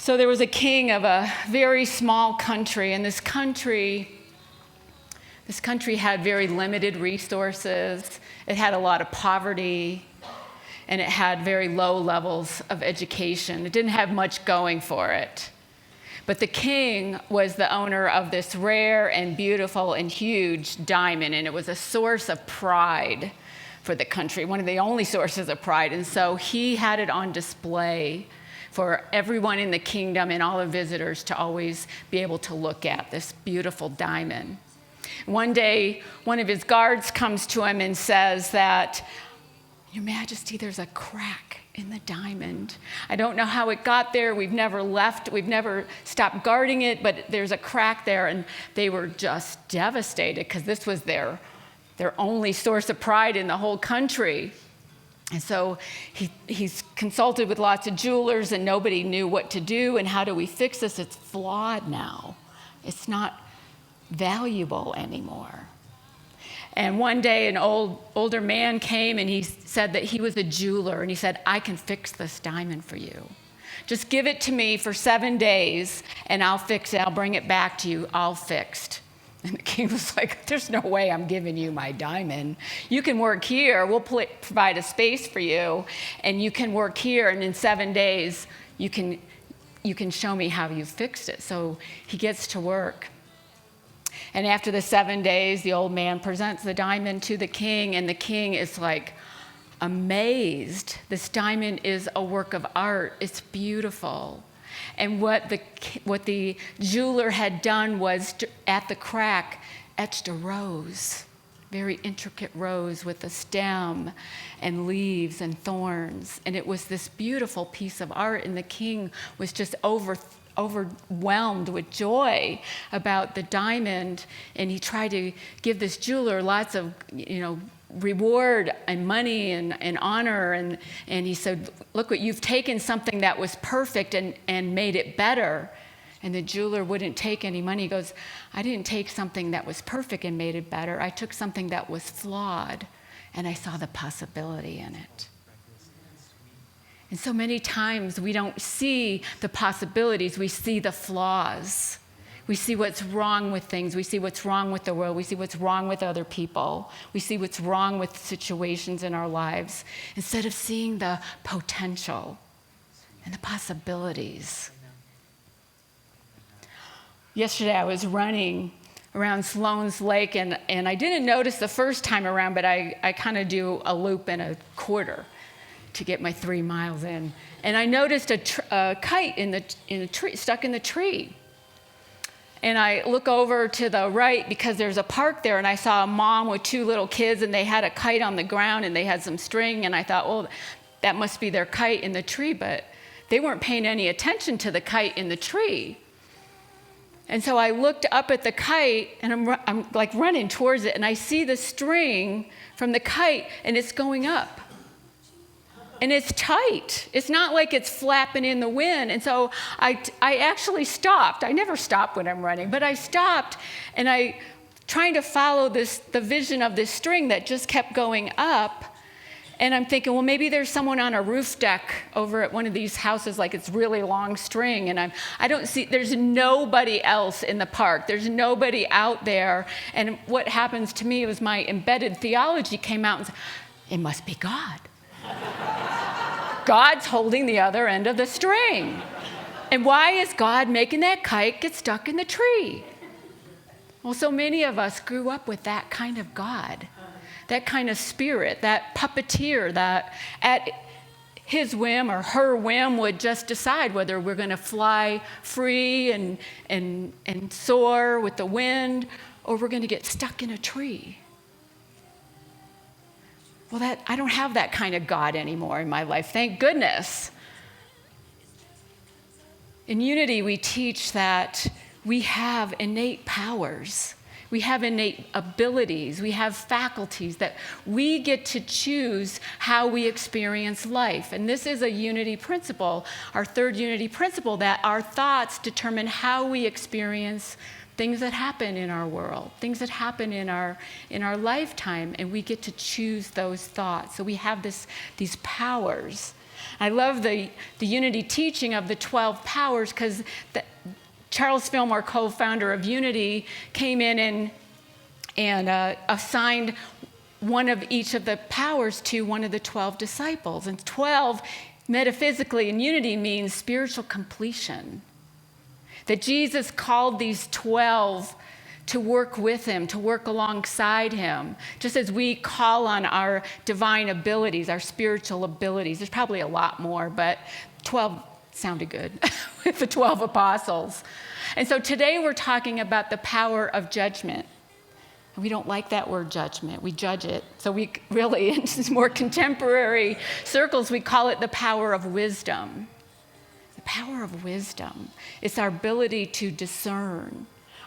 So there was a king of a very small country, and this country had very limited resources. It had a lot of poverty, and it had very low levels of education. It didn't have much going for it. But the king was the owner of this rare and beautiful and huge diamond, and it was a source of pride for the country, one of the only sources of pride. And so he had it on display for everyone in the kingdom and all the visitors to always be able to look at this beautiful diamond. One day, one of his guards comes to him and says that, "Your Majesty, there's a crack in the diamond. I don't know how it got there. We've never stopped guarding it, but there's a crack there." And they were just devastated because this was their only source of pride in the whole country. And so he's consulted with lots of jewelers, and nobody knew what to do. And how do we fix this? It's flawed now. It's not valuable anymore. And one day an older man came, and he said that he was a jeweler, and he said, "I can fix this diamond for you. Just give it to me for 7 days, and I'll fix it. I'll bring it back to you, all fixed." And the king was like, "There's no way I'm giving you my diamond. You can work here. We'll provide a space for you, and you can work here, and in 7 days, you can show me how you fixed it." So he gets to work. And after the 7 days, the old man presents the diamond to the king, and the king is like amazed. This diamond is a work of art. It's beautiful. And what the jeweler had done was, at the crack, etched a rose, very intricate rose with a stem and leaves and thorns. And it was this beautiful piece of art, and the king was just overwhelmed with joy about the diamond. And he tried to give this jeweler lots of, reward and money and honor. And he said, "Look, what you've taken something that was perfect and made it better." And the jeweler wouldn't take any money. He goes, "I didn't take something that was perfect and made it better. I took something that was flawed, and I saw the possibility in it." And so many times we don't see the possibilities, we see the flaws. We see what's wrong with things. We see what's wrong with the world. We see what's wrong with other people. We see what's wrong with situations in our lives, instead of seeing the potential and the possibilities. Yesterday I was running around Sloan's Lake, and I didn't notice the first time around, but I kind of do a loop and a quarter to get my 3 miles in. And I noticed a kite in a tree, stuck in the tree. And I look over to the right because there's a park there, and I saw a mom with 2 little kids, and they had a kite on the ground, and they had some string, and I thought, well, that must be their kite in the tree, but they weren't paying any attention to the kite in the tree. And so I looked up at the kite, and I'm like running towards it, and I see the string from the kite, and it's going up. And it's tight. It's not like it's flapping in the wind. And so I actually stopped. I never stop when I'm running, but I stopped, and I trying to follow the vision of this string that just kept going up. And I'm thinking, well, maybe there's someone on a roof deck over at one of these houses, like it's really long string. And I don't see, there's nobody else in the park. There's nobody out there. And what happens to me was my embedded theology came out and said, it must be God. God's holding the other end of the string. And why is God making that kite get stuck in the tree? Well, so many of us grew up with that kind of God, that kind of spirit, that puppeteer that at his whim or her whim would just decide whether we're going to fly free and soar with the wind, or we're going to get stuck in a tree. Well, I don't have that kind of God anymore in my life, thank goodness. In Unity, we teach that we have innate powers. We have innate abilities. We have faculties that we get to choose how we experience life. And this is a Unity principle, our third Unity principle, that our thoughts determine how we experience things that happen in our world, things that happen in our lifetime, and we get to choose those thoughts. So we have these powers. I love the unity teaching of the 12 powers because Charles Fillmore, co-founder of Unity, came in and assigned one of each of the powers to one of the 12 disciples. And 12, metaphysically, in Unity means spiritual completion. That Jesus called these 12 to work with him, to work alongside him, just as we call on our divine abilities, our spiritual abilities. There's probably a lot more, but 12 sounded good with the 12 apostles. And so today we're talking about the power of judgment. We don't like that word judgment. We judge it. So we really, in more contemporary circles, we call it the power of wisdom. The power of wisdom. It's our ability to discern,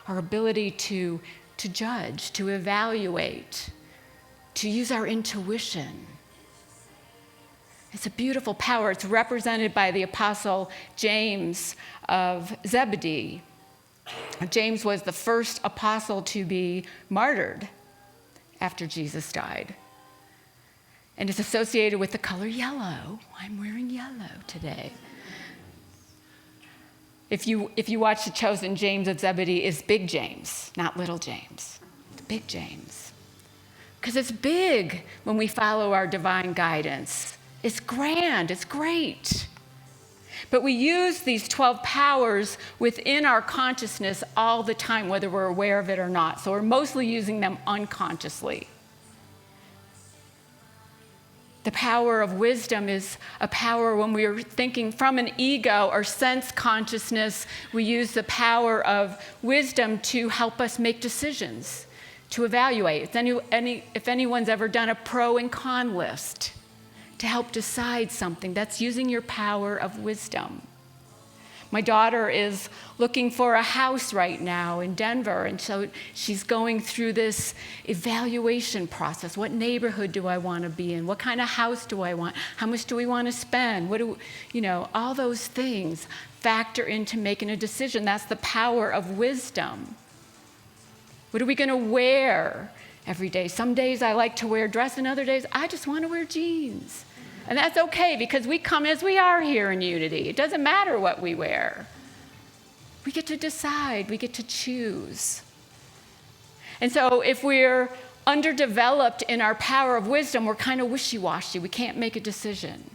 our ability to judge, to evaluate, to use our intuition. It's a beautiful power. It's represented by the apostle James of Zebedee. James was the first apostle to be martyred after Jesus died. And it's associated with the color yellow. I'm wearing yellow today. If you watch The Chosen, James of Zebedee is Big James, not Little James. It's Big James. Because it's big when we follow our divine guidance. It's grand, it's great. But we use these 12 powers within our consciousness all the time, whether we're aware of it or not. So we're mostly using them unconsciously. The power of wisdom is a power when we are thinking from an ego or sense consciousness. We use the power of wisdom to help us make decisions, to evaluate. If anyone's ever done a pro and con list, to help decide something, that's using your power of wisdom. My daughter is looking for a house right now in Denver, and so she's going through this evaluation process. What neighborhood do I want to be in? What kind of house do I want? How much do we want to spend? All those things factor into making a decision. That's the power of wisdom. What are we going to wear every day? Some days I like to wear a dress, and other days I just want to wear jeans. And that's okay because we come as we are here in Unity. It doesn't matter what we wear. We get to decide, we get to choose. And so if we're underdeveloped in our power of wisdom, we're kind of wishy-washy. We can't make a decision.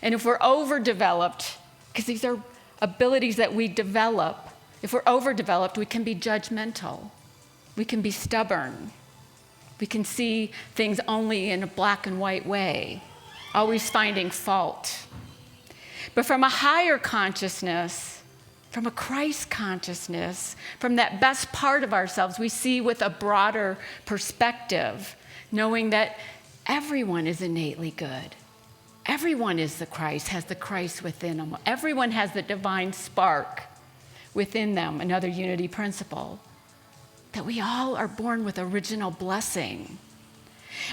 And if we're overdeveloped, because these are abilities that we develop, if we're overdeveloped, we can be judgmental. We can be stubborn. We can see things only in a black and white way, always finding fault. But from a higher consciousness, from a Christ consciousness, from that best part of ourselves, we see with a broader perspective, knowing that everyone is innately good. Everyone is the Christ, has the Christ within them. Everyone has the divine spark within them, another unity principle. That we all are born with original blessing.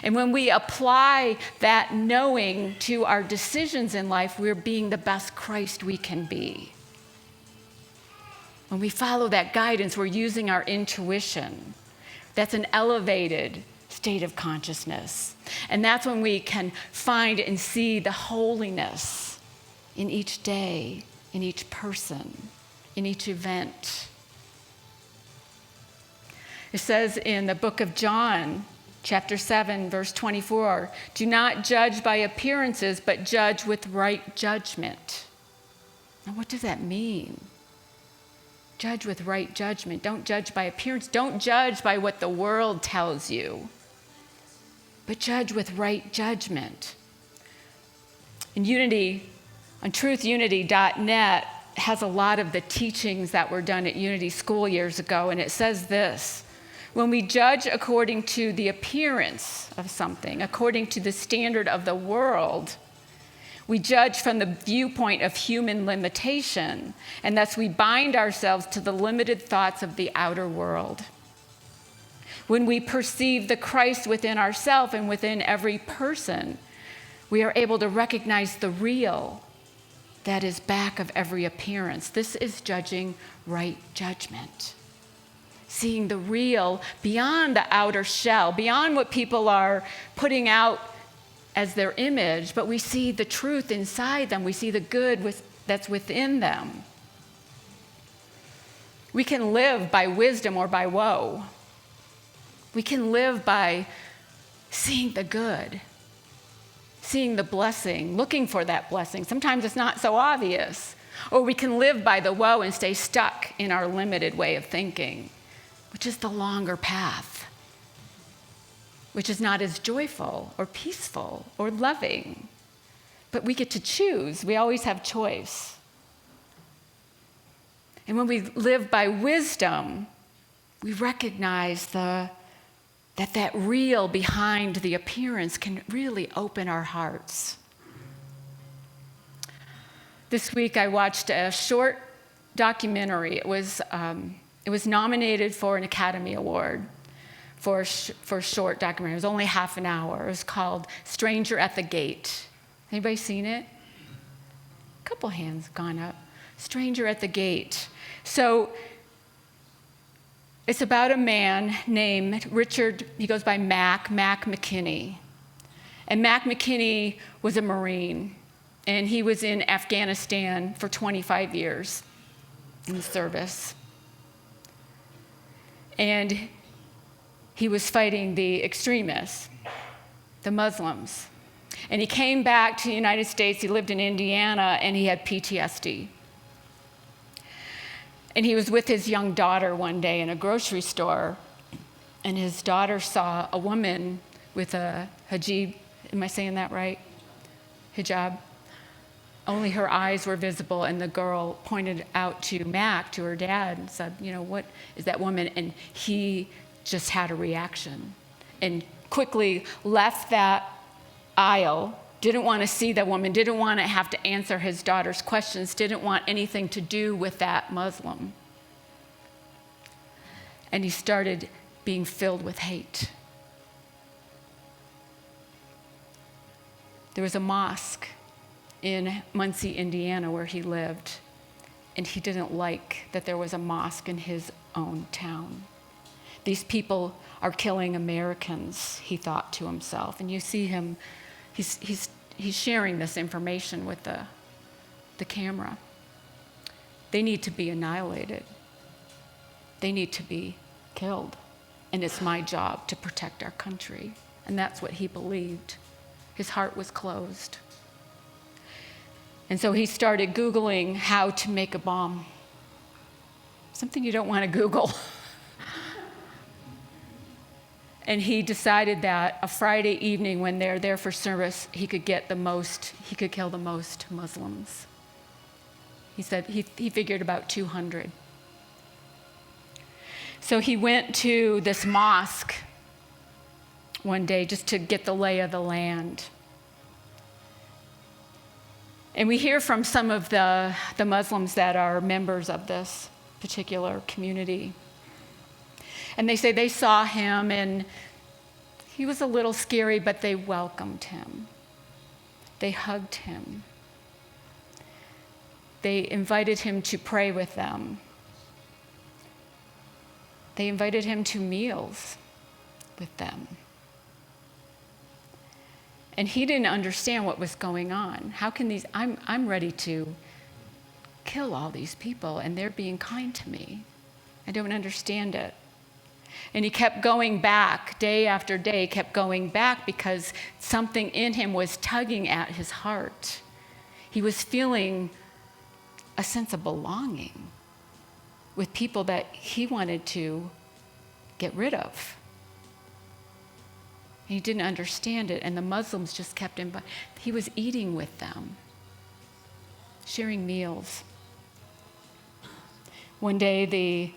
And when we apply that knowing to our decisions in life, we're being the best Christ we can be. When we follow that guidance, we're using our intuition. That's an elevated state of consciousness. And that's when we can find and see the holiness in each day, in each person, in each event. It says in the book of John, chapter 7, verse 24, do not judge by appearances, but judge with right judgment. Now, what does that mean? Judge with right judgment. Don't judge by appearance. Don't judge by what the world tells you, but judge with right judgment. In Unity, on truthunity.net, has a lot of the teachings that were done at Unity School years ago, and it says this. When we judge according to the appearance of something, according to the standard of the world, we judge from the viewpoint of human limitation, and thus we bind ourselves to the limited thoughts of the outer world. When we perceive the Christ within ourselves and within every person, we are able to recognize the real that is back of every appearance. This is judging right judgment. Seeing the real beyond the outer shell, beyond what people are putting out as their image, but we see the truth inside them. We see the good that's within them. We can live by wisdom or by woe. We can live by seeing the good, seeing the blessing, looking for that blessing. Sometimes it's not so obvious. Or we can live by the woe and stay stuck in our limited way of thinking, which is the longer path, which is not as joyful or peaceful or loving. But we get to choose. We always have choice. And when we live by wisdom, we recognize that real behind the appearance can really open our hearts. This week I watched a short documentary. It was nominated for an Academy Award for short documentary. It was only half an hour. It was called Stranger at the Gate. Anybody seen it? A couple hands gone up. Stranger at the Gate. So it's about a man named Richard, he goes by Mac McKinney. And Mac McKinney was a Marine, and he was in Afghanistan for 25 years in service. And he was fighting the extremists, the Muslims. And he came back to the United States, he lived in Indiana, and he had PTSD. And he was with his young daughter one day in a grocery store, and his daughter saw a woman with a hijab. Am I saying that right? Hijab. Only her eyes were visible, and the girl pointed out to Mac, to her dad, and said, what is that woman? And he just had a reaction and quickly left that aisle, didn't want to see that woman, didn't want to have to answer his daughter's questions, didn't want anything to do with that Muslim. And he started being filled with hate. There was a mosque in Muncie, Indiana, where he lived, and he didn't like that there was a mosque in his own town. These people are killing Americans, he thought to himself. And you see him, he's sharing this information with the camera. They need to be annihilated. They need to be killed. And it's my job to protect our country. And that's what he believed. His heart was closed. And so he started Googling how to make a bomb. Something you don't want to Google. And he decided that a Friday evening when they're there for service, he could kill the most Muslims. He said he figured about 200. So he went to this mosque one day just to get the lay of the land. And we hear from some of the Muslims that are members of this particular community. And they say they saw him, and he was a little scary, but they welcomed him. They hugged him. They invited him to pray with them. They invited him to meals with them. And he didn't understand what was going on. How can I'm ready to kill all these people, and they're being kind to me. I don't understand it. And he kept going back, day after day, kept going back because something in him was tugging at his heart. He was feeling a sense of belonging with people that he wanted to get rid of. He didn't understand it, and the Muslims just kept him. He was eating with them, sharing meals. One day, the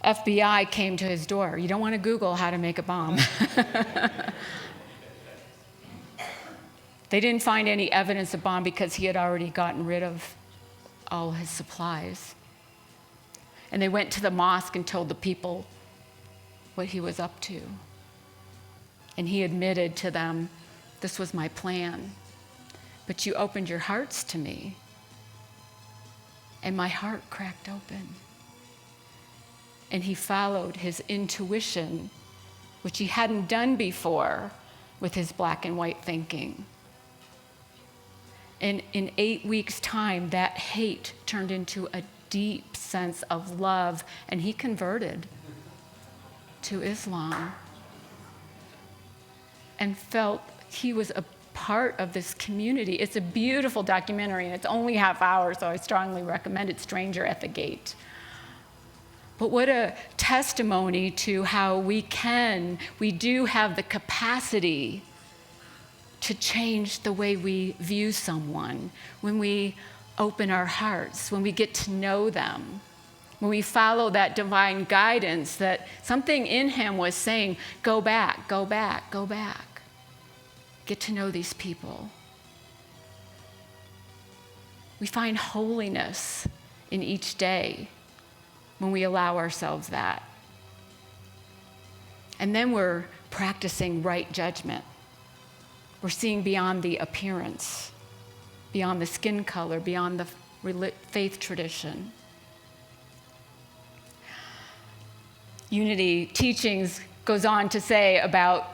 FBI came to his door. You don't want to Google how to make a bomb. They didn't find any evidence of bomb because he had already gotten rid of all his supplies. And they went to the mosque and told the people what he was up to. And he admitted to them, this was my plan, but you opened your hearts to me, and my heart cracked open. And he followed his intuition, which he hadn't done before, with his black and white thinking. And in 8 weeks' time, that hate turned into a deep sense of love, and he converted to Islam and felt he was a part of this community. It's a beautiful documentary, and it's only half hour, so I strongly recommend it, Stranger at the Gate. But what a testimony to how we do have the capacity to change the way we view someone when we open our hearts, when we get to know them, when we follow that divine guidance that something in him was saying, go back, go back, go back. Get to know these people. We find holiness in each day when we allow ourselves that. And then we're practicing right judgment. We're seeing beyond the appearance, beyond the skin color, beyond the faith tradition. Unity Teachings goes on to say about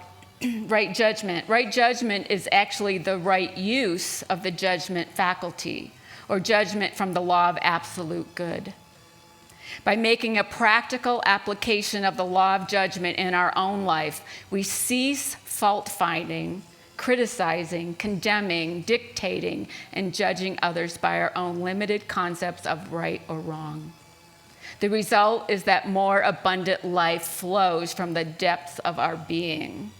right judgment. Right judgment is actually the right use of the judgment faculty, or judgment from the law of absolute good. By making a practical application of the law of judgment in our own life, we cease fault-finding, criticizing, condemning, dictating, and judging others by our own limited concepts of right or wrong. The result is that more abundant life flows from the depths of our being.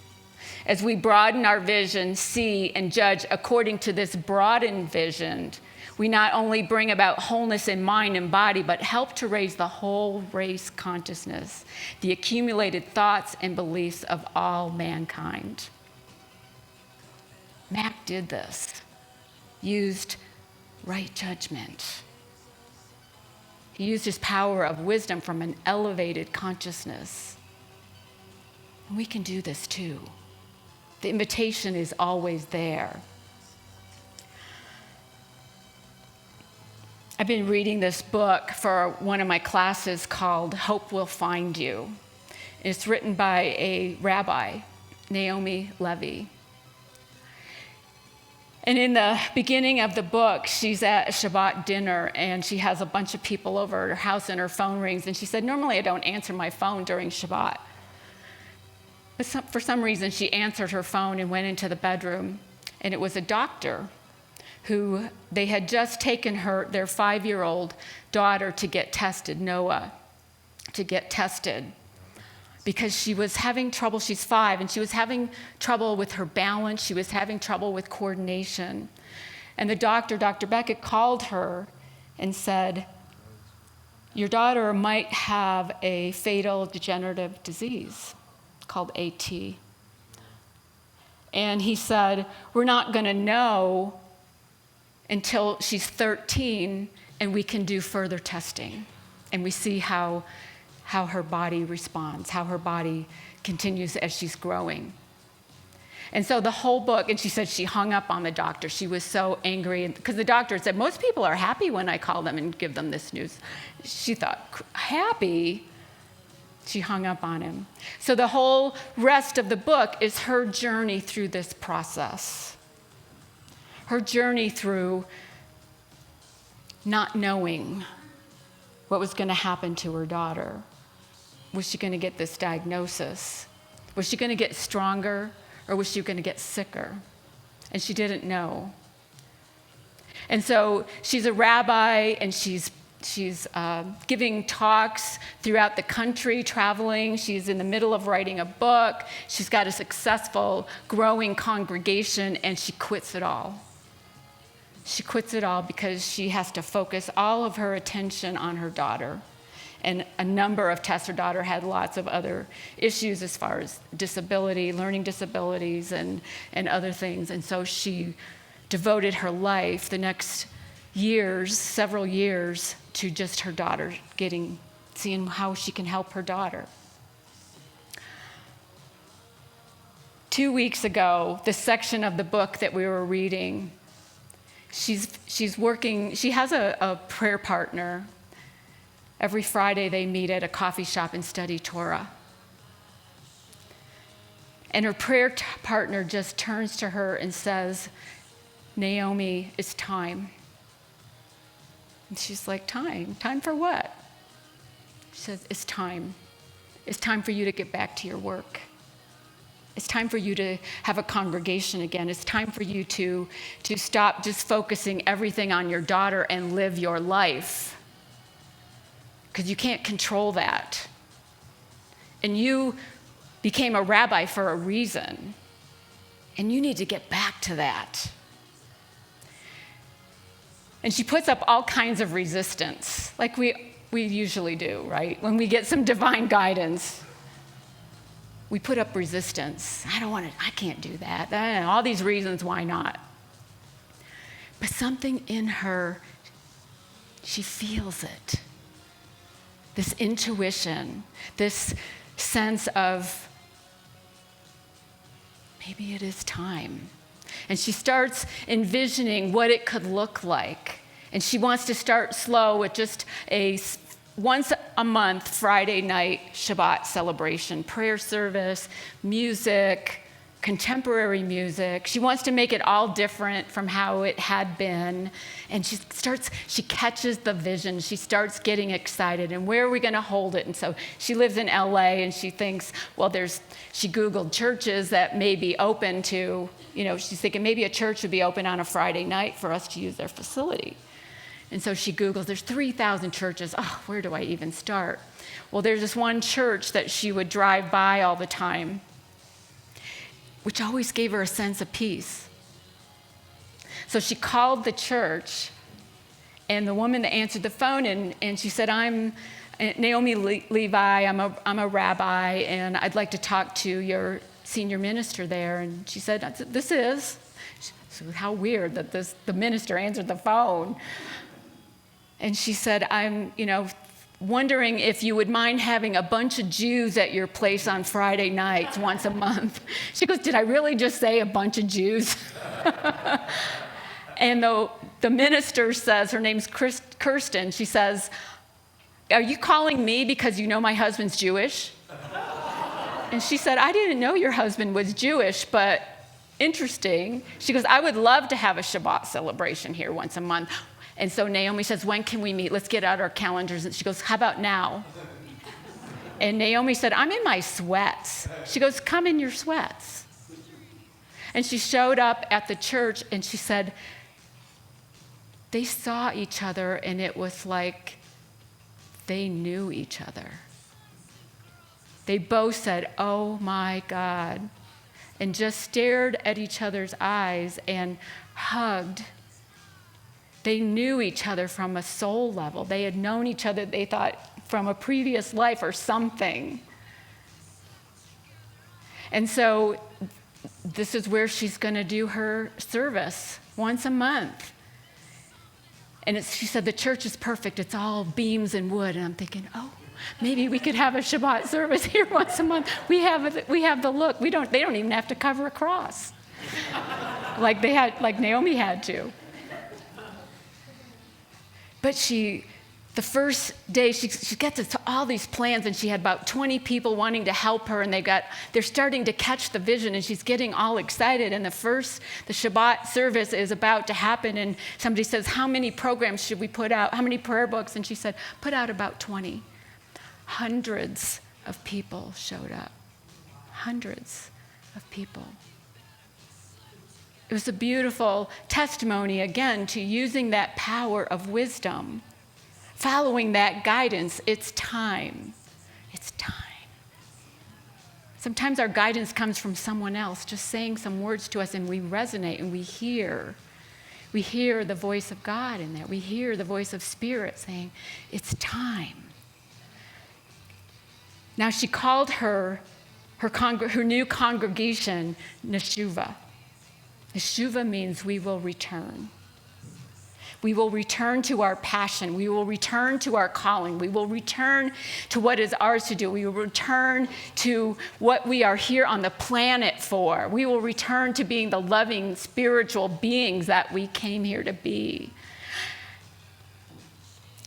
As we broaden our vision, see, and judge according to this broadened vision, we not only bring about wholeness in mind and body, but help to raise the whole race consciousness, the accumulated thoughts and beliefs of all mankind. Mac did this, used right judgment. He used his power of wisdom from an elevated consciousness. And we can do this too. The invitation is always there. I've been reading this book for one of my classes called Hope Will Find You. It's written by a rabbi, Naomi Levy. And in the beginning of the book, she's at a Shabbat dinner, and she has a bunch of people over at her house, and her phone rings. And she said, normally I don't answer my phone during Shabbat. But for some reason, she answered her phone and went into the bedroom. And it was a doctor who they had just taken their 5-year-old daughter to get tested, Noah, to get tested. Because she was having trouble, she's 5, and she was having trouble with her balance, she was having trouble with coordination. And the doctor, Dr. Beckett, called her and said, your daughter might have a fatal degenerative disease called AT. And he said, we're not gonna know until she's 13, and we can do further testing. And we see how her body responds, how her body continues as she's growing. And so the whole book, and she said she hung up on the doctor. She was so angry, because the doctor said, most people are happy when I call them and give them this news. She thought, happy? She hung up on him. So the whole rest of the book is her journey through this process. Her journey through not knowing what was going to happen to her daughter. Was she going to get this diagnosis? Was she going to get stronger, or was she going to get sicker? And she didn't know. And so she's a rabbi, and she's giving talks throughout the country, traveling. She's in the middle of writing a book. She's got a successful, growing congregation, and she quits it all. She quits it all because she has to focus all of her attention on her daughter. And a number of tests. Her daughter had lots of other issues as far as disability, learning disabilities, and other things. And so she devoted her life, the next years, several years, to just her daughter, seeing how she can help her daughter. 2 weeks ago, the section of the book that we were reading, she's working, she has a prayer partner. Every Friday they meet at a coffee shop and study Torah. And her prayer partner just turns to her and says, Naomi, it's time. And she's like, time? Time for what? She says, it's time. It's time for you to get back to your work. It's time for you to have a congregation again. It's time for you to stop just focusing everything on your daughter and live your life. Because you can't control that. And you became a rabbi for a reason. And you need to get back to that. And she puts up all kinds of resistance, like we usually do, right? When we get some divine guidance, we put up resistance. I can't do that. And all these reasons why not. But something in her, she feels it. This intuition, this sense of maybe it is time. And she starts envisioning what it could look like. And she wants to start slow with just a once a month Friday night Shabbat celebration, prayer service, music, contemporary music. She wants to make it all different from how it had been. And she catches the vision. She starts getting excited. And where are we going to hold it? And so she lives in LA and she thinks, she Googled churches that may be open to, she's thinking maybe a church would be open on a Friday night for us to use their facility. And so she Googles, there's 3,000 churches. Oh, where do I even start? Well, there's this one church that she would drive by all the time, which always gave her a sense of peace. So she called the church, and the woman that answered the phone, and she said, I'm Naomi Levi, I'm a rabbi, and I'd like to talk to your senior minister there. And she said, this is. So how weird that the minister answered the phone. And she said, I'm, wondering if you would mind having a bunch of Jews at your place on Friday nights once a month. She goes, did I really just say a bunch of Jews? And the minister says, her name's Kirsten, she says, are you calling me because you know my husband's Jewish? And she said, I didn't know your husband was Jewish, but interesting. She goes, I would love to have a Shabbat celebration here once a month. And so Naomi says, when can we meet? Let's get out our calendars. And she goes, how about now? And Naomi said, I'm in my sweats. She goes, come in your sweats. And she showed up at the church and she said, they saw each other and it was like they knew each other. They both said, oh my God, and just stared at each other's eyes and hugged. They knew each other from a soul level. They had known each other, they thought, from a previous life or something. And so this is where she's going to do her service once a month. And she said, the church is perfect. It's all beams and wood. And I'm thinking, maybe we could have a Shabbat service here once a month. We have the look. They don't even have to cover a cross like Naomi had to. But the first day, she gets to all these plans, and she had about 20 people wanting to help her, and they're starting to catch the vision, and she's getting all excited. And the Shabbat service is about to happen, and somebody says, how many programs should we put out? How many prayer books? And she said, put out about 20. Hundreds of people showed up. Hundreds of people. It was a beautiful testimony, again, to using that power of wisdom, following that guidance. It's time. It's time. Sometimes our guidance comes from someone else, just saying some words to us, and we resonate and we hear. We hear the voice of God in there. We hear the voice of Spirit saying, it's time. Now she called her new congregation Neshuva. Neshuva means we will return. We will return to our passion. We will return to our calling. We will return to what is ours to do. We will return to what we are here on the planet for. We will return to being the loving spiritual beings that we came here to be.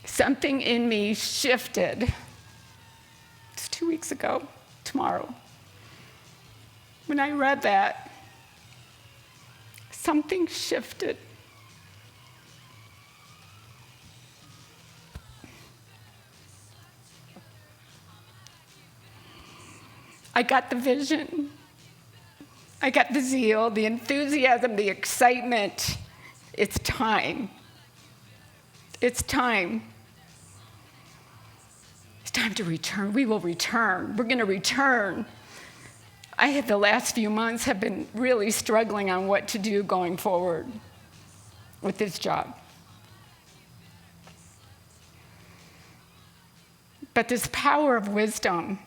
Something in me shifted. It's 2 weeks ago, tomorrow. When I read that, something shifted. I got the vision. I got the zeal, the enthusiasm, the excitement. It's time. It's time. It's time to return. We will return. We're going to return. The last few months have been really struggling on what to do going forward with this job. But this power of wisdom,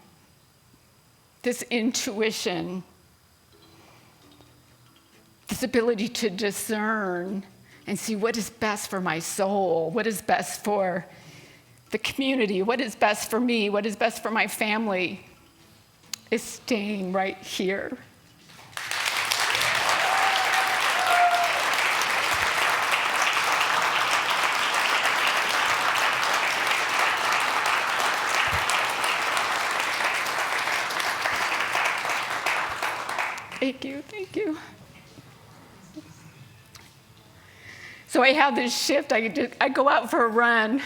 this intuition, this ability to discern and see what is best for my soul, what is best for the community, what is best for me, what is best for my family, is staying right here. Thank you. So I have this shift. I go out for a run,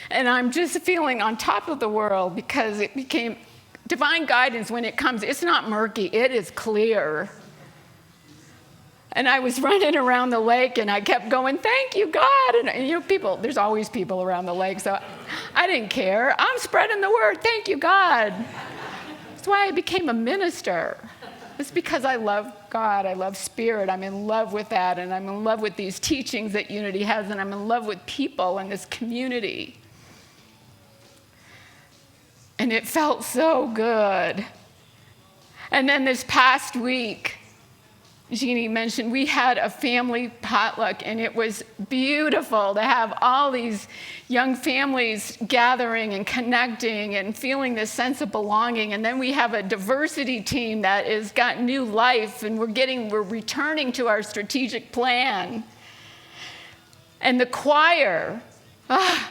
and I'm just feeling on top of the world because it became divine guidance when it comes. It's not murky. It is clear. And I was running around the lake, and I kept going, thank you, God. And people, there's always people around the lake, so I didn't care. I'm spreading the word. Thank you, God. That's why I became a minister. It's because I love God. I love spirit. I'm in love with that, and I'm in love with these teachings that Unity has, and I'm in love with people and this community. And it felt so good. And then this past week, Jeannie mentioned we had a family potluck, and it was beautiful to have all these young families gathering and connecting and feeling this sense of belonging. And then we have a diversity team that has got new life, and we're returning to our strategic plan. And the choir, I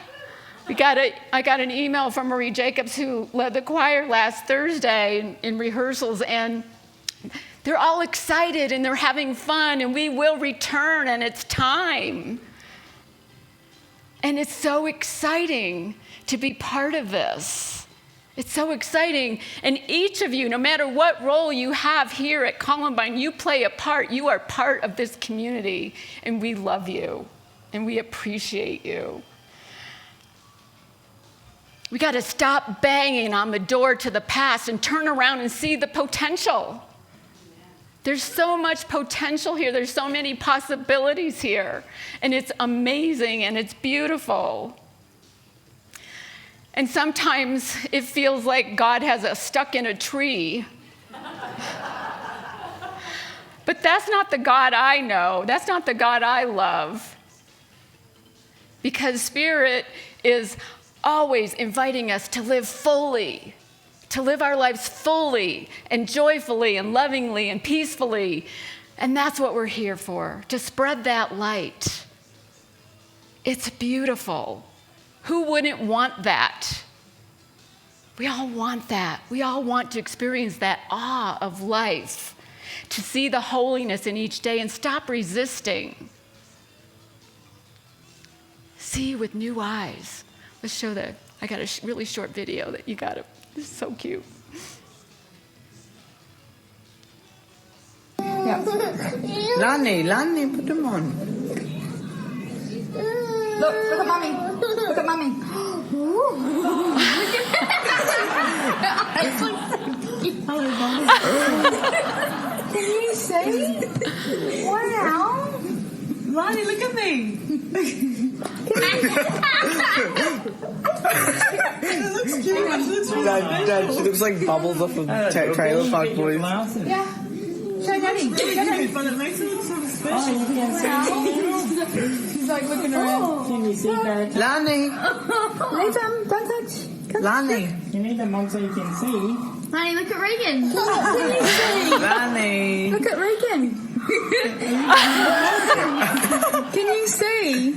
got an email from Marie Jacobs, who led the choir last Thursday in rehearsals, and they're all excited and they're having fun, and we will return, and it's time. And it's so exciting to be part of this. It's so exciting. And each of you, no matter what role you have here at Columbine, you play a part. You are part of this community, and we love you, and we appreciate you. We got to stop banging on the door to the past and turn around and see the potential. There's so much potential here. There's so many possibilities here. And it's amazing and it's beautiful. And sometimes it feels like God has us stuck in a tree. But that's not the God I know. That's not the God I love. Because Spirit is always inviting us to live fully, to live our lives fully and joyfully and lovingly and peacefully. And that's what we're here for, to spread that light. It's beautiful. Who wouldn't want that? We all want that. We all want to experience that awe of life, to see the holiness in each day and stop resisting. See with new eyes. Let's show I got a really short video that you got to. This is so cute. Yeah. Lani, put them on. Look at mommy. Look at mommy. Hello, mommy. Can you see? Wow. Lani, look at me. Dad, she looks like Bubbles off of Trailer Park Boys. Yeah. Show Daddy. But it makes it look sort of special. She's like looking around. Can you see that? Lani! Leave them. Don't touch. Come. Lani! You need them on so you can see. Honey, look at Regan. Can you see? Lani! Look at Regan. Can you see?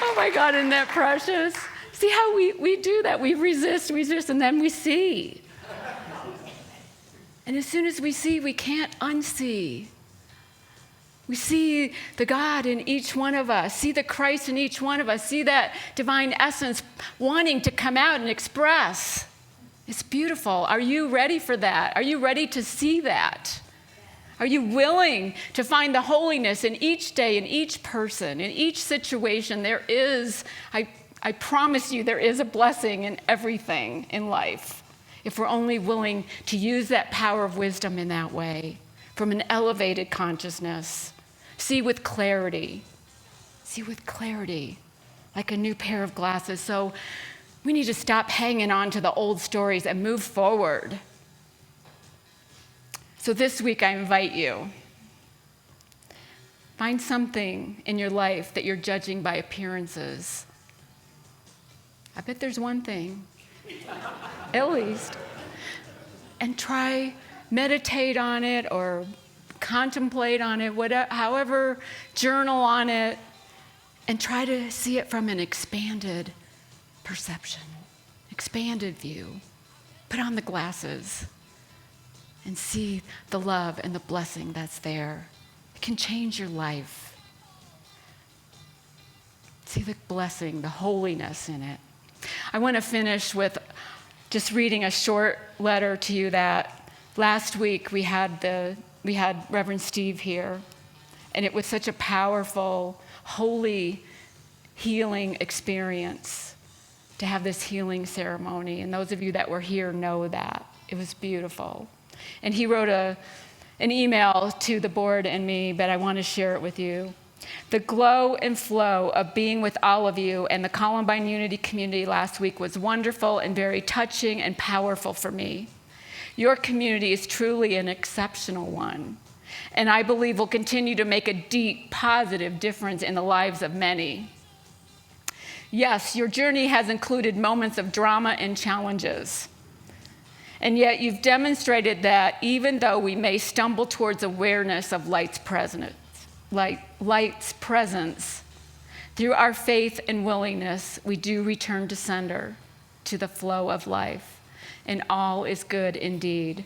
Oh my God, isn't that precious? See how we do that? We resist, and then we see. And as soon as we see, we can't unsee. We see the God in each one of us, see the Christ in each one of us, see that divine essence wanting to come out and express. It's beautiful. Are you ready for that? Are you ready to see that? Are you willing to find the holiness in each day, in each person, in each situation? There is, I promise you, there is a blessing in everything in life if we're only willing to use that power of wisdom in that way, from an elevated consciousness. See with clarity, like a new pair of glasses. So we need to stop hanging on to the old stories and move forward. So this week I invite you, find something in your life that you're judging by appearances. I bet there's one thing, at least. And try, meditate on it or contemplate on it, whatever, however, journal on it, and try to see it from an expanded perception, expanded view. Put on the glasses and see the love and the blessing that's there. It can change your life. See the blessing, the holiness in it. I want to finish with just reading a short letter to you that last week we had Reverend Steve here, and it was such a powerful, holy, healing experience to have this healing ceremony. And those of you that were here know that. It was beautiful. And he wrote an email to the board and me, but I want to share it with you. The glow and flow of being with all of you and the Columbine Unity community last week was wonderful and very touching and powerful for me. Your community is truly an exceptional one, and I believe will continue to make a deep, positive difference in the lives of many. Yes, your journey has included moments of drama and challenges, and yet you've demonstrated that even though we may stumble towards awareness of light's presence, through our faith and willingness, we do return to sender, to the flow of life, and all is good indeed.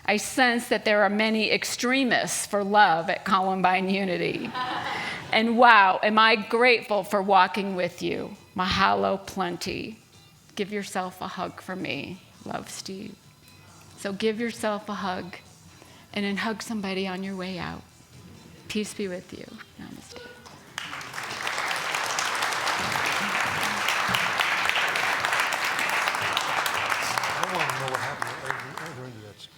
I sense that there are many extremists for love at Columbine Unity. And wow, am I grateful for walking with you. Mahalo plenty. Give yourself a hug for me. Love, Steve. So give yourself a hug, and then hug somebody on your way out. Peace be with you. Namaste. I want to know what happened during that